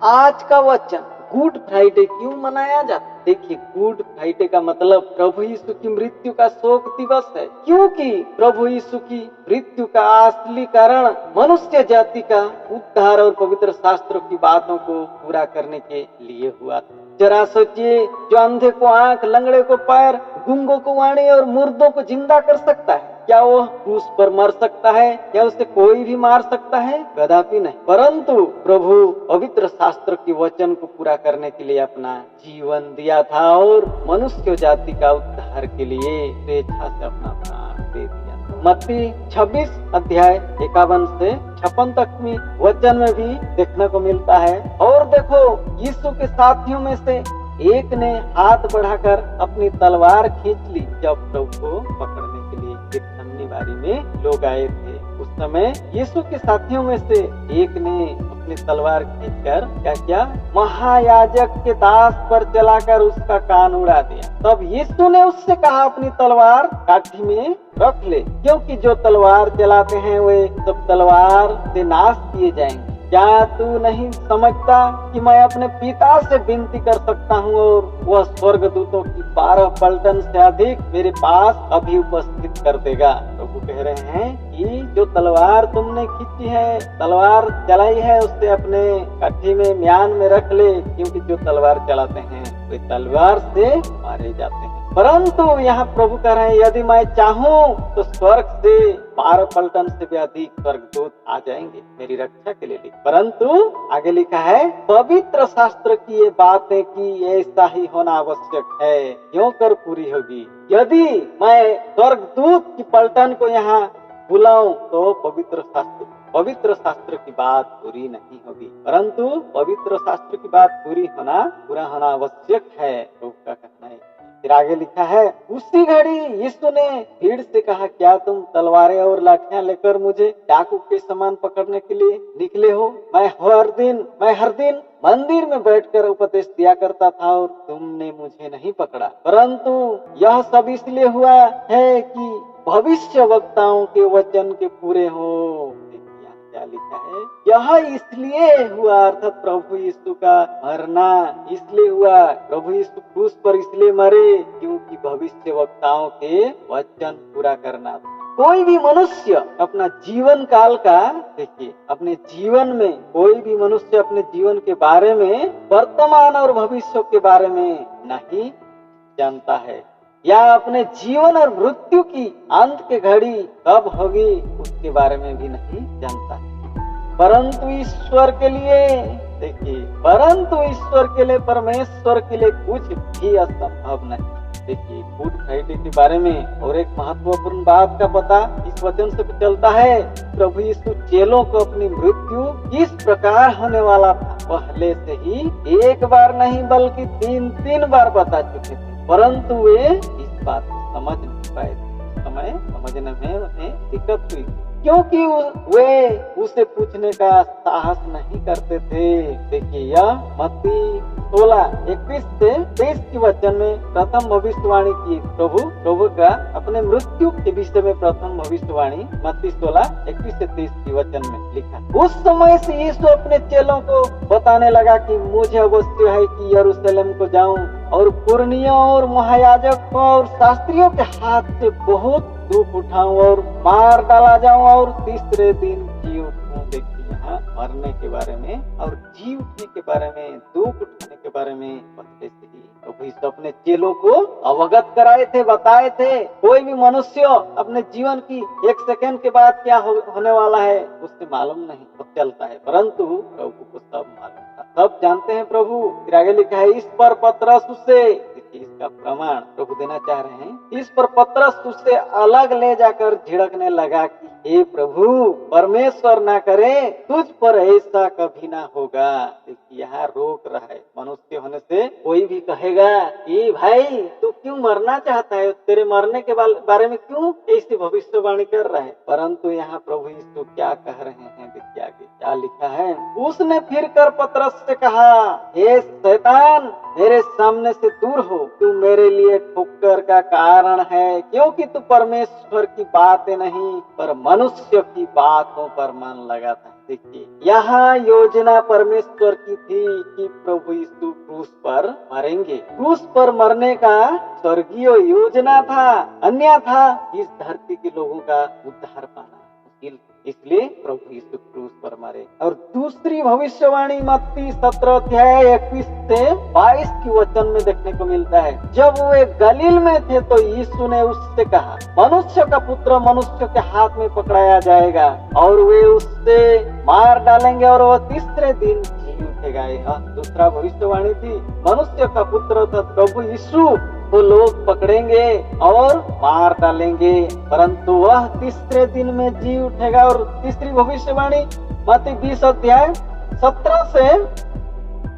आज का वचन गुड फ्राइडे क्यों मनाया जाता है? देखिए, गुड फ्राइडे का मतलब प्रभु यीशु की मृत्यु का शोक दिवस है, क्योंकि प्रभु यीशु की मृत्यु का असली कारण मनुष्य जाति का उद्धार और पवित्र शास्त्रों की बातों को पूरा करने के लिए हुआ था। जरा सोचिए, जो अंधे को आंख, लंगड़े को पैर, गूंगों को वाणी और मुर्दों को जिंदा कर सकता है, क्या वो क्रूस पर मर सकता है? या उसे कोई भी मार सकता है? कदापि नहीं। परंतु प्रभु पवित्र शास्त्र के वचन को पूरा करने के लिए अपना जीवन दिया था और मनुष्य जाति का उद्धार के लिए स्वेच्छा से अपना प्राण दे दिया। मत्ती 26 अध्याय 51 से 56 तक में वचन में भी देखने को मिलता है। और देखो, यीशु के साथियों में से एक ने हाथ बढ़ाकर अपनी तलवार खींच ली जब प्रभु को पकड़ने के लिए गेतसमनी बारी में लोग आए थे। उस समय यीशु के साथियों में से एक ने अपनी तलवार खींचकर क्या किया? महायाजक के दास पर चलाकर उसका कान उड़ा दिया। तब यीशु ने उससे कहा, अपनी तलवार काठी में रख ले, क्योंकि जो तलवार चलाते हैं वे सब तलवार से नाश किए जाएंगे। क्या तू नहीं समझता कि मैं अपने पिता से विनती कर सकता हूँ और वह स्वर्गदूतों की 12 पलटन से अधिक मेरे पास अभी उपस्थित कर देगा? प्रभु कह रहे हैं कि जो तलवार तुमने खींची है, तलवार चलाई है, उससे अपने काठी में, म्यान में रख ले, क्योंकि जो तलवार चलाते हैं वे तलवार से मारे जाते हैं। परंतु यहाँ प्रभु कह रहे हैं, यदि मैं चाहूँ तो स्वर्ग से 12 पलटन से भी अधिक स्वर्गदूत आ जाएंगे मेरी रक्षा के लिए। परंतु आगे लिखा है, पवित्र शास्त्र की ये बातें कि ऐसा ही होना आवश्यक है, क्यों कर पूरी होगी। यदि मैं स्वर्गदूत की पलटन को यहाँ बुलाऊं तो पवित्र शास्त्र की बात पूरी नहीं होगी, परंतु पवित्र शास्त्र की बात पूरा होना आवश्यक है, प्रभु का कहना है। फिर आगे लिखा है, उसी घड़ी यीशु ने भीड़ से कहा, क्या तुम तलवारें और लाठियां लेकर मुझे डाकू के समान पकड़ने के लिए निकले हो? मैं हर दिन मंदिर में बैठकर उपदेश दिया करता था और तुमने मुझे नहीं पकड़ा, परंतु यह सब इसलिए हुआ है कि भविष्य वक्ताओं के वचन के पूरे हो। क्या लिखा है? यह इसलिए हुआ, अर्थात प्रभु यीशु का मरना इसलिए हुआ, प्रभु यीशु क्रूस पर इसलिए मरे क्योंकि भविष्य वक्ताओं के वचन पूरा करना था। कोई भी मनुष्य अपना जीवन काल का, देखिए, अपने जीवन में कोई भी मनुष्य अपने जीवन के बारे में, वर्तमान और भविष्य के बारे में नहीं जानता है, या अपने जीवन और मृत्यु की अंत की घड़ी कब होगी उसके बारे में भी नहीं जानता है। परंतु ईश्वर के लिए, देखिए, परमेश्वर के लिए कुछ भी असंभव नहीं। देखिए, गुड फ्राइडे के बारे में और एक महत्वपूर्ण बात का पता इस वचन से चलता है। प्रभु यीशु चेलों को अपनी मृत्यु किस प्रकार होने वाला था पहले से ही एक बार नहीं बल्कि 3 बार बता चुके थे, परंतु वे इस बात को समझ नहीं पाए थे। समय समझने में उन्हें दिक्कत हुई, क्योंकि वे उसे पूछने का साहस नहीं करते थे। देखिए, यह मत्ती 16:21 से 23 के वचन में प्रथम भविष्यवाणी की प्रभु का अपने मृत्यु के विषय में प्रथम भविष्यवाणी मत्ती 16:21 से 23 के वचन में लिखा। उस समय से यीशु अपने चेलों को बताने लगा कि मुझे अवश्य है कि यरूशलेम को जाऊं और पुरनियों और महायाजकों और शास्त्रियों के हाथ से बहुत दुख उठाऊं और मार डाला जाऊं और तीसरे दिन जी उठूं। देखिए, यहाँ मरने के बारे में और जी उठने के बारे में, दुख उठाने के बारे में पहले से ही प्रभु यीशु अपने चेलों को अवगत कराए थे, बताए थे। कोई भी मनुष्य अपने जीवन की 1 सेकंड के बाद क्या होने वाला है उससे मालूम नहीं चलता है, परंतु प्रभु को सब मालूम था, सब जानते हैं प्रभु। फिर आगे लिखा है, इस पर पतरस उसे, इसका प्रमाण प्रभु देना चाह रहे हैं, इस पर पतरस उससे अलग ले जाकर झिड़कने लगा कि हे प्रभु, परमेश्वर ना करे तुझ पर ऐसा कभी ना होगा। देखिए, यहाँ रोक रहा है। मनुष्य होने से कोई भी कहेगा कि भाई तू क्यों मरना चाहता है, तेरे मरने के बारे में क्यों ऐसी भविष्यवाणी कर रहा है, परंतु यहाँ प्रभु यीशु क्या कह रहे हैं, देखिए आगे क्या लिखा है? उसने फिर कर पतरस से कहा, हे शैतान, मेरे सामने से दूर हो, तू मेरे लिए ठोकर का कारण है, क्योंकि तू परमेश्वर की बातें नहीं पर मनुष्य की बातों पर मन लगाता है। देखिए, यहाँ योजना परमेश्वर की थी कि प्रभु यीशु क्रूस पर मरेंगे। क्रूस पर मरने का स्वर्गीय योजना था, अन्यथा इस धरती के लोगों का उद्धार पाना मुश्किल। इसलिए प्रभु यीशु क्रूस पर मरे। और दूसरी भविष्यवाणी मत्ती 17 अध्याय 21 से 22 की वचन में देखने को मिलता है। जब वे गलील में थे तो यीशु ने उससे कहा, मनुष्य का पुत्र मनुष्य के हाथ में पकड़ाया जाएगा और वे उससे मार डालेंगे और वह तीसरे दिन जी उठेगा। यह दूसरा भविष्यवाणी थी। मनुष्य का पुत्र था प्रभु यीशु को लोग पकड़ेंगे और मार डालेंगे, परंतु वह तीसरे दिन में जी उठेगा। और तीसरी भविष्यवाणी मत्ती 20 अध्याय 17 से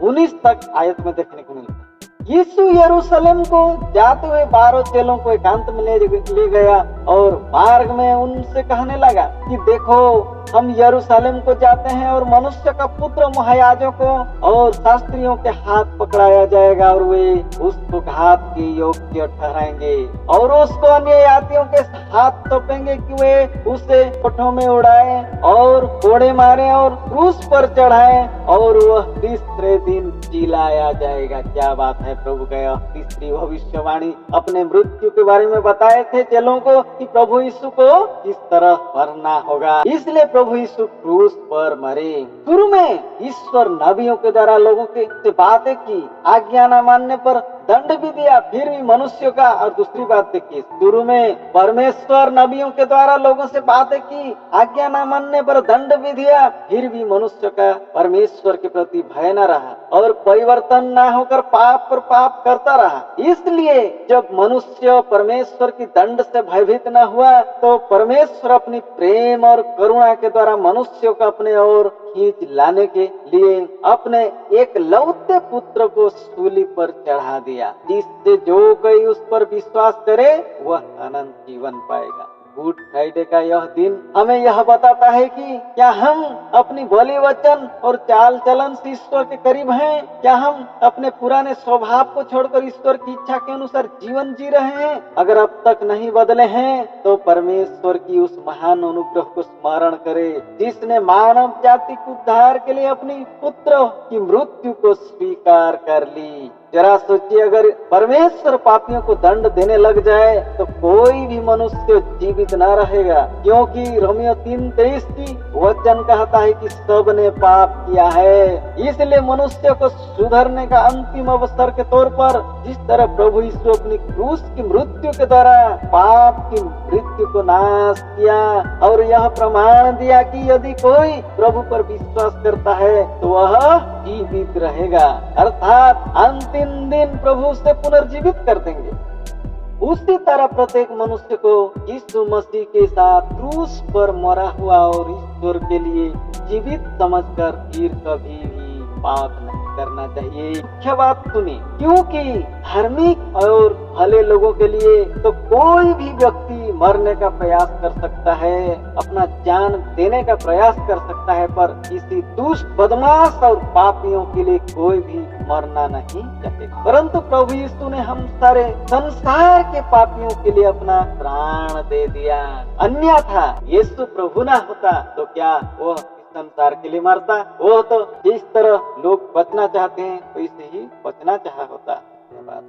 19 तक आयत में देखने को मिलता है। यीशु यरूशलेम को जाते हुए 12 चेलों को एकांत में ले गया और मार्ग में उनसे कहने लगा कि देखो, हम यरूशलेम को जाते हैं और मनुष्य का पुत्र महायाजकों और शास्त्रियों के हाथ पकड़ाया जाएगा और वे उसको घात के योग्य ठहराएंगे और उसको अन्य यात्रियों के हाथ सौंपेंगे कि वे उसे कोठों में उड़ाए और कोड़े मारे और क्रूस पर चढ़ाए और वह तीसरे दिन जिलाया जाएगा। क्या बात है! प्रभु का तीसरी भविष्यवाणी अपने मृत्यु के बारे में बताए थे चेलों को कि प्रभु यीशु को किस तरह मरना होगा। इसलिए प्रभु यीशु क्रूस पर मरे। शुरू में ईश्वर नबियों के द्वारा लोगों से बातें की, आज्ञा न मानने पर दंड भी दिया, फिर भी मनुष्य का। और दूसरी बात देखिए, शुरू में परमेश्वर नबियों के द्वारा लोगों से बातें की, आज्ञा न मानने पर दंड भी दिया, फिर भी मनुष्य का परमेश्वर के प्रति भय न रहा और परिवर्तन न होकर पाप पर पाप करता रहा। इसलिए जब मनुष्य परमेश्वर की दंड से भयभीत न हुआ तो परमेश्वर अपनी प्रेम और करुणा के द्वारा मनुष्य को अपने ओर खींच लाने के लिए अपने एक लौते पुत्र को सूली पर चढ़ा दिया, जिससे जो कोई उस पर विश्वास करे वह अनंत जीवन पाएगा। गुड फ्राइडे का यह दिन हमें यह बताता है कि क्या हम अपनी बोली वचन और चाल चलन से ईश्वर के करीब हैं? क्या हम अपने पुराने स्वभाव को छोड़कर ईश्वर की इच्छा के अनुसार जीवन जी रहे हैं? अगर अब तक नहीं बदले हैं तो परमेश्वर की उस महान अनुग्रह को स्मरण करें, जिसने मानव जाति के उद्धार के लिए अपनी पुत्र की मृत्यु को स्वीकार कर ली। जरा सोचिए, अगर परमेश्वर पापियों को दंड देने लग जाए तो कोई भी मनुष्य जीवित न रहेगा, क्योंकि रोमियो 3:23 की वचन कहता है कि सब ने पाप किया है। इसलिए मनुष्य को सुधरने का अंतिम अवसर के तौर पर जिस तरह प्रभु यीशु अपनी क्रूस की मृत्यु के द्वारा पाप की मृत्यु को नाश किया और यह प्रमाण दिया कि यदि कोई प्रभु पर विश्वास करता है तो वह जीवित रहेगा, अर्थात अंतिम दिन प्रभु से पुनर्जीवित कर देंगे। उसी तरह प्रत्येक मनुष्य को यीशु मसीह के साथ क्रूस पर मरा हुआ और ईश्वर के लिए जीवित समझकर फिर कभी भी पाप नहीं करना चाहिए। मुख्य बात सुनिए, क्योंकि धार्मिक और भले लोगों के लिए तो कोई भी व्यक्ति मरने का प्रयास कर सकता है, अपना जान देने का प्रयास कर सकता है, पर किसी दुष्ट बदमाश और पापियों के लिए कोई भी मरना नहीं चाहेगा। परंतु प्रभु यीशु ने हम सारे संसार के पापियों के लिए अपना प्राण दे दिया। अन्यथा यीशु प्रभु ना होता तो क्या वो संसार के लिए मरता? वो तो जिस तरह लोग बचना चाहते हैं वैसे ही बचना चाहा होता। धन्यवाद।